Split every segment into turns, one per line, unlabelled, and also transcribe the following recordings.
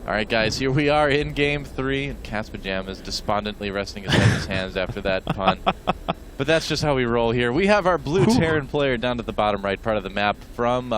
All right, guys, here we are in Game 3. And Cat's Pajamas despondently resting his head in his hands after that pun. But that's just how we roll here. We have our blue Terran player down at the bottom right part of the map from,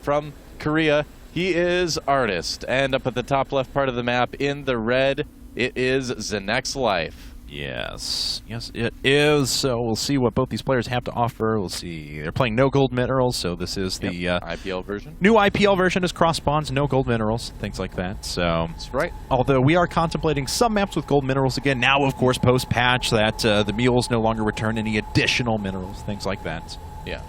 from Korea. He is Artist. And up at the top left part of the map in the red, it is ZeNEX.Life.
Yes, it is. So we'll see what both these players have to offer. We'll see. They're playing no gold minerals, so this is the
IPL version.
New IPL version is cross spawns, no gold minerals, things like that. So
that's right.
Although we are contemplating some maps with gold minerals again. Now, of course, post patch that the mules no longer return any additional minerals, things like that.
Yeah.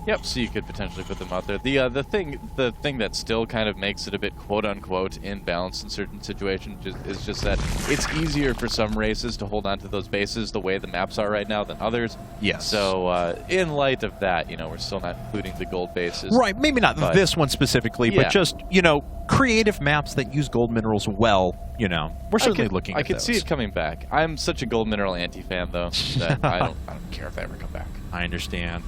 Yep, so you could potentially put them out there. The thing that still kind of makes it a bit quote-unquote imbalanced in certain situations is just that it's easier for some races to hold on to those bases the way the maps are right now than others.
Yes.
So in light of that, you know, we're still not including the gold bases.
Right, maybe not this one specifically, but just, you know, creative maps that use gold minerals well, you know. We're certainly looking at
I could see it coming back. I'm such a gold mineral anti-fan, though, that I don't care if they ever come back.
I understand.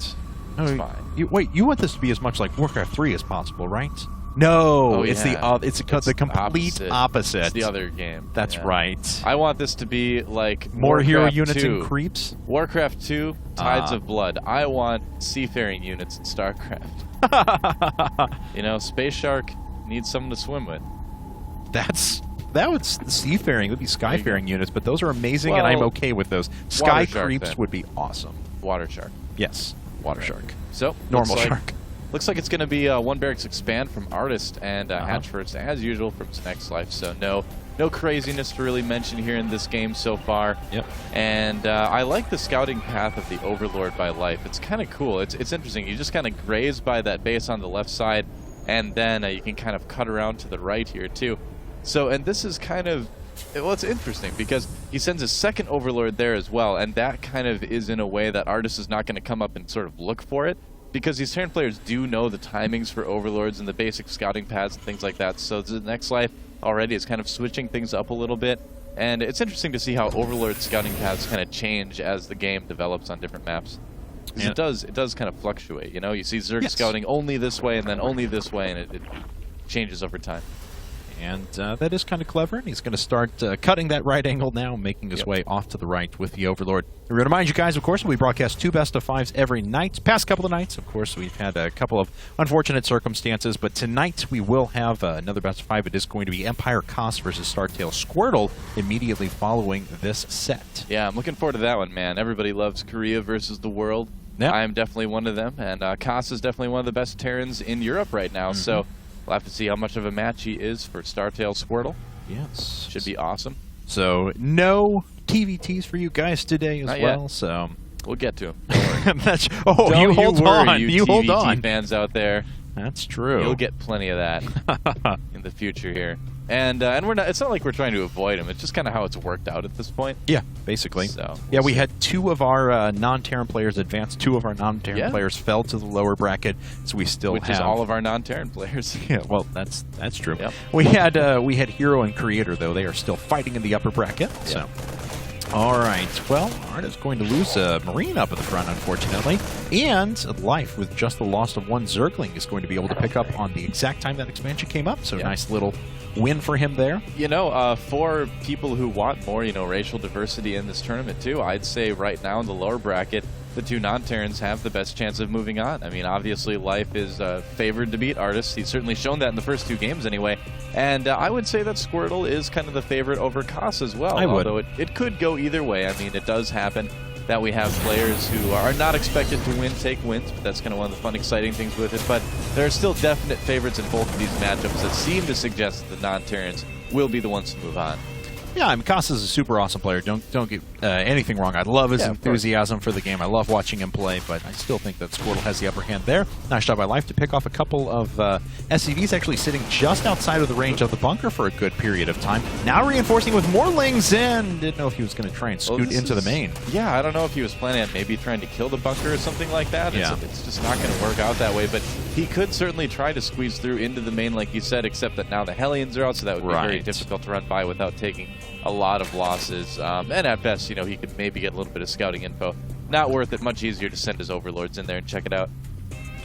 It's fine.
You want this to be as much like Warcraft 3 as possible, right? No, it's the complete opposite.
It's the other game.
That's right.
I want this to be like
more
Warcraft
hero units
2.
and creeps.
Warcraft 2, Tides of Blood. I want seafaring units in StarCraft. You know, Space Shark needs someone to swim with.
That would seafaring. Would be skyfaring units, but those are amazing, and I'm okay with those. Sky creeps would be awesome.
Water Shark.
Yes. Water shark.
So
normal shark.
Looks like it's going to be one barracks expand from Artist and hatch first as usual from ZeNEX.Life. So no craziness to really mention here in this game so far.
Yep.
And I like the scouting path of the Overlord by Life. It's kind of cool. It's interesting. You just kind of graze by that base on the left side, and then you can kind of cut around to the right here too. So and this is kind of. Well, it's interesting because he sends a second Overlord there as well, and that kind of is in a way that Artist is not going to come up and sort of look for it, because these Terran players do know the timings for Overlords and the basic scouting paths and things like that, so ZeNEX.Life already is kind of switching things up a little bit, and it's interesting to see how Overlord scouting paths kind of change as the game develops on different maps. Yeah. It does kind of fluctuate, you know? You see Zerg scouting only this way and then only this way, and it changes over time.
And that is kind of clever, and he's going to start cutting that right angle now, making his way off to the right with the Overlord. We're going to remind you guys, of course, we broadcast 2 best-of-5s every night. Past couple of nights, of course, we've had a couple of unfortunate circumstances, but tonight we will have another best-of-5. It is going to be Empire Koss versus Startail Squirtle immediately following this set.
Yeah, I'm looking forward to that one, man. Everybody loves Korea versus the world. Yep. I'm definitely one of them, and Koss is definitely one of the best Terrans in Europe right now, so we'll have to see how much of a match he is for Startail Squirtle.
Yes.
Should be awesome.
So, no TVTs for you guys today as well. So
we'll get to him. Don't
worry.
You
hold on.
You
hold on.
fans out there.
That's true.
You'll get plenty of that in the future here. And we're not. It's not like we're trying to avoid him. It's just kind of how it's worked out at this point.
Yeah, basically.
So
we had 2 of our non-Terran players advance. 2 of our non-Terran players fell to the lower bracket, so we still have.
Which is all of our non-Terran players.
Yeah, well, that's true.
Yep.
We had Hero and Creator though. They are still fighting in the upper bracket. Yep. So. All right. Well, Art is going to lose a Marine up at the front, unfortunately. And Life, with just the loss of 1 Zergling, is going to be able to pick up on the exact time that expansion came up. So nice little win for him there.
You know, for people who want more, you know, racial diversity in this tournament too, I'd say right now in the lower bracket, the 2 non-Terrans have the best chance of moving on. I mean, obviously, Life is favored to beat Artist. He's certainly shown that in the first 2 games anyway. And I would say that Squirtle is kind of the favorite over Koss as well. Although it could go either way. I mean, it does happen that we have players who are not expected to win take wins, but that's kind of one of the fun, exciting things with it. But there are still definite favorites in both of these matchups that seem to suggest that the non-Terrans will be the ones to move on.
Yeah, I mean, Koss is a super awesome player. Don't get anything wrong. I love his enthusiasm for the game. I love watching him play, but I still think that Squirtle has the upper hand there. Nice job by Life to pick off a couple of SCVs actually sitting just outside of the range of the bunker for a good period of time. Now reinforcing with more Lings in. Didn't know if he was going to try and scoot into the main.
Yeah, I don't know if he was planning on maybe trying to kill the bunker or something like that.
Yeah.
It's just not going to work out that way, but he could certainly try to squeeze through into the main like you said, except that now the Hellions are out, so that would be very difficult to run by without taking a lot of losses. And at best, you know, he could maybe get a little bit of scouting info. Not worth it. Much easier to send his Overlords in there and check it out.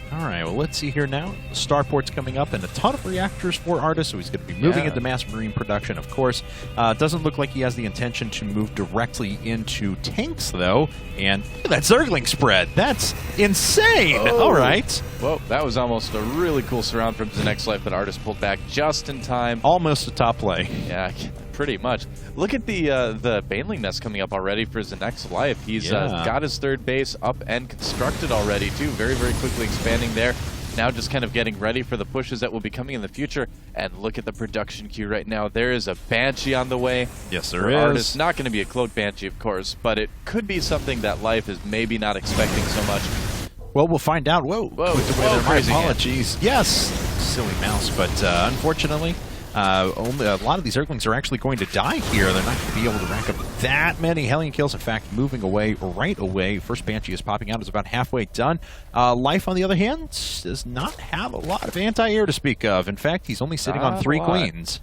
All right, well, let's see here now. The starport's coming up and a ton of reactors for Artis, so he's going to be moving into mass marine production, of course. Doesn't look like he has the intention to move directly into tanks, though. And look at that Zergling spread. That's insane.
Oh.
All right.
Whoa, that was almost a really cool surround from ZeNEX.Life, but Artis pulled back just in time.
Almost a top play.
Yeah, pretty much. Look at the Baneling nest coming up already for ZeNEX.Life. He's got his third base up and constructed already, too. Very, very quickly expanding there. Now just kind of getting ready for the pushes that will be coming in the future. And look at the production queue right now. There is a Banshee on the way.
Yes, there is.
Artis. Not going to be a cloaked Banshee, of course, but it could be something that Life is maybe not expecting so much.
Well, we'll find out. Whoa,
whoa,
my apologies. Hand. Yes, silly mouse, but unfortunately, only a lot of these Zerglings are actually going to die here. They're not going to be able to rack up that many Hellion kills. In fact, moving away right away. First Banshee is popping out. It's about halfway done. Life, on the other hand, does not have a lot of anti-air to speak of. In fact, he's only sitting on 3 queens.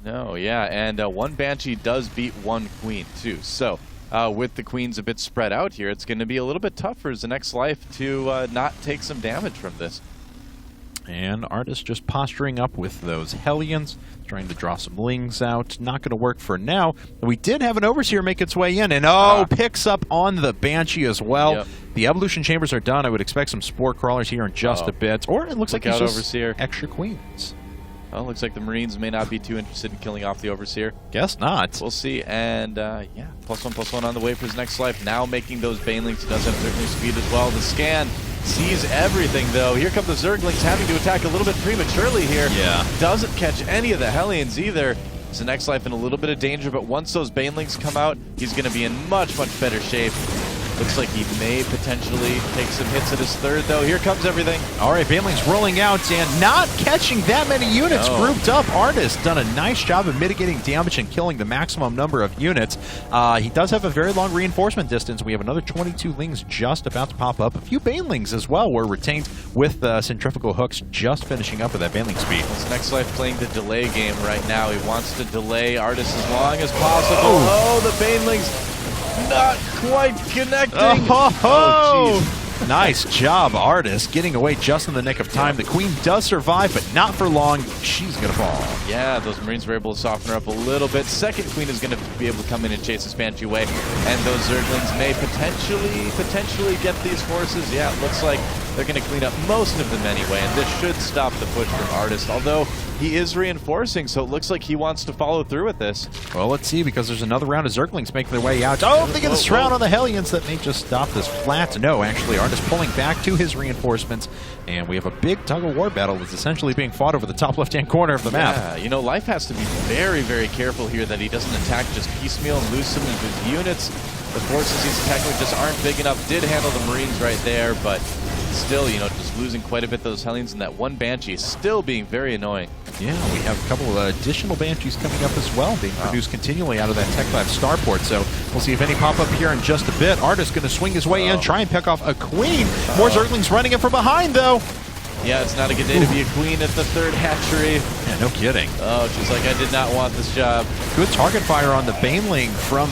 No, yeah, and one Banshee does beat 1 queen, too. So, with the queens a bit spread out here, it's going to be a little bit tough for ZeNEX.Life to not take some damage from this.
And Artis just posturing up with those Hellions, trying to draw some Lings out. Not going to work for now. We did have an Overseer make its way in, and picks up on the Banshee as well. Yep. The Evolution Chambers are done. I would expect some Spore Crawlers here in just a bit. Or it looks like it's just
Overseer.
Extra queens.
Well, looks like the Marines may not be too interested in killing off the Overseer.
Guess not.
We'll see. And, yeah, +1/+1 on the way for ZeNEX.Life. Now making those Banelings. He does have Zergling speed as well. The scan sees everything, though. Here come the Zerglings having to attack a little bit prematurely here.
Yeah.
Doesn't catch any of the Hellions either. ZeNEX.Life in a little bit of danger, but once those Banelings come out, he's going to be in much, much better shape. Looks like he may potentially take some hits at his third, though. Here comes everything. All
right, Banelings rolling out and not catching that many units grouped up. Artis done a nice job of mitigating damage and killing the maximum number of units. He does have a very long reinforcement distance. We have another 22 Lings just about to pop up. A few Banelings as well were retained with centrifugal hooks just finishing up with that Baneling speed.
ZeNEX.Life playing the delay game right now. He wants to delay Artis as long as possible. Oh, the Banelings not quite connecting.
Oh, nice job, Artis, getting away just in the nick of time. The Queen does survive, but not for long. She's going to fall.
Yeah, those Marines were able to soften her up a little bit. Second Queen is going to be able to come in and chase this Banshee away, and those Zerglings may potentially get these forces. Yeah, it looks like they're going to clean up most of them anyway, and this should stop the push from Artis, although he is reinforcing, so it looks like he wants to follow through with this.
Well, let's see, because there's another round of Zerglings making their way out. Oh, they get a shroud on the Hellions that may just stop this flat. No, actually, Artis pulling back to his reinforcements, and we have a big tug-of-war battle that's essentially being fought over the top left-hand corner of the map.
Yeah, you know, Life has to be very, very careful here that he doesn't attack just piecemeal and lose some of his units. The forces he's attacking with just aren't big enough. Did handle the Marines right there, but still, you know, just losing quite a bit of those Hellions, and that one Banshee is still being very annoying.
Yeah, we have a couple of additional Banshees coming up as well, being produced continually out of that TechLab starport. So we'll see if any pop up here in just a bit. Artis going to swing his way in, try and pick off a Queen. More Zerglings running in from behind, though.
Yeah, it's not a good day to be a Queen at the third hatchery.
Yeah, no kidding.
Oh, she's like, I did not want this job.
Good target fire on the Baneling from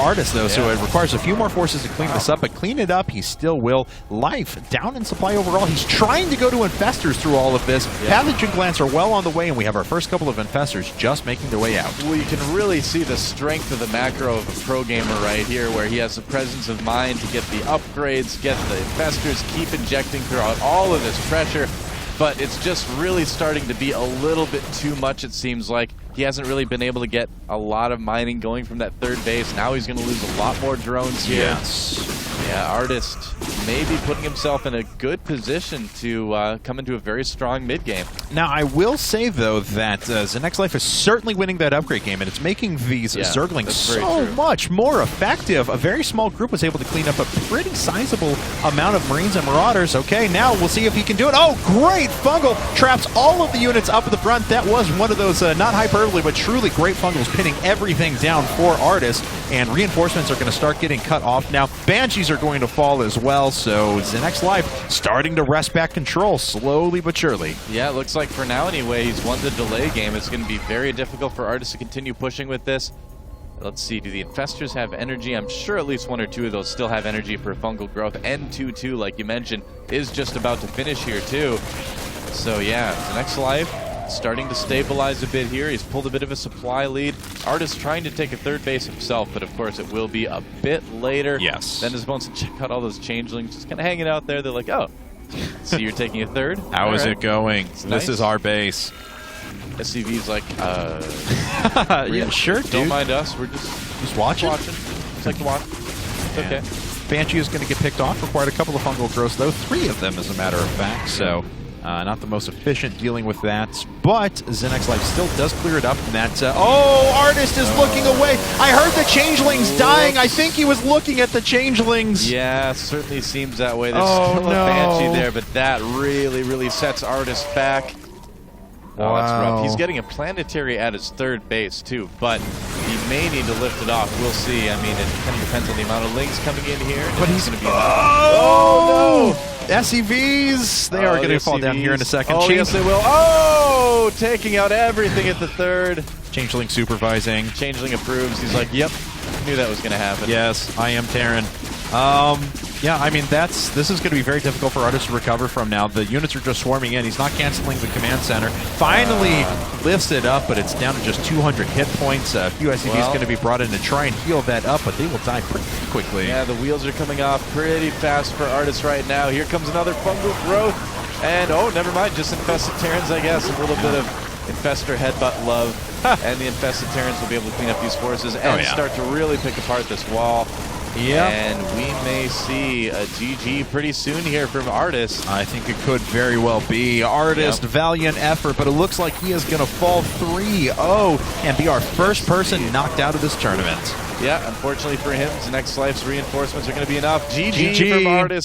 Artis, though, so it requires a few more forces to clean this up, but clean it up, he still will. Life down in supply overall. He's trying to go to Infestors through all of this. Pathogen Glance are well on the way, and we have our first couple of Infestors just making their way out.
Well, you can really see the strength of the macro of a pro gamer right here, where he has the presence of mind to get the upgrades, get the Infestors, keep injecting throughout all of this pressure. But it's just really starting to be a little bit too much, it seems like. He hasn't really been able to get a lot of mining going from that third base. Now he's going to lose a lot more drones here.
Yes.
Yeah, Artis may be putting himself in a good position to come into a very strong mid-game.
Now, I will say, though, that ZeNEX.Life is certainly winning that upgrade game, and it's making these Zerglings so much more effective. A very small group was able to clean up a pretty sizable amount of Marines and Marauders. Okay, now we'll see if he can do it. Oh, great! Fungal traps all of the units up at the front. That was one of those, not hyperbole, but truly great Fungals pinning everything down for Artis, and reinforcements are going to start getting cut off now. Banshees are going to fall as well, so ZeNEX.Life starting to wrest back control slowly but surely.
Yeah, it looks like for now anyway, he's won the delay game. It's going to be very difficult for Artis to continue pushing with this. Let's see, do the infestors have energy? I'm sure at least one or two of those still have energy for fungal growth. N2-2, like you mentioned, is just about to finish here too. So yeah, ZeNEX.Life starting to stabilize a bit here. He's pulled a bit of a supply lead. Artist trying to take a third base himself, but of course it will be a bit later.
Yes.
Then his opponents check out all those changelings just kind of hanging out there. They're like, oh, so you're taking a third?
How is it going?
It's
This
nice.
is our base.
SCV's like,
Yeah, sure, dude.
don't mind us. We're just
watching.
Just like to watch. It's okay.
Banshee is going to get picked off for quite a couple of fungal growths, though. 3 of them, as a matter of fact. So, not the most efficient dealing with that. But ZeNEX.Life still does clear it up. And that. Oh, Artist is looking away. I heard the changelings dying. I think he was looking at the changelings.
Yeah, certainly seems that way. There's still a Banshee there, but that really sets Artist back. Oh, that's rough. He's getting a planetary at his third base, too, but he may need to lift it off. We'll see. I mean, it kind of depends on the amount of links coming in here.
But he's
going to be
oh, no! SCVs! They are going to fall down here in a second.
Oh, yes, they will. Oh! Taking out everything at the third.
Changeling supervising.
Changeling approves. He's like, yep, knew that was going to happen.
Yes, I am Terran. Yeah, I mean, this is going to be very difficult for Artist to recover from now. The units are just swarming in. He's not canceling the command center. Finally lifts it up, but it's down to just 200 hit points. A few SCVs going to be brought in to try and heal that up, but they will die pretty quickly.
Yeah, the wheels are coming off pretty fast for Artist right now. Here comes another fungal growth. And, oh, never mind, just infested Terrans, I guess. A little bit of infestor headbutt love. And the infested Terrans will be able to clean up these forces and start to really pick apart this wall.
Yeah,
and we may see a GG pretty soon here from Artist.
I think it could very well be. Artist, valiant effort, but it looks like he is going to fall 3-0 and be our first person knocked out of this tournament.
Yeah, unfortunately for him, ZeNEX.Life's reinforcements are going to be enough. GG from Artist.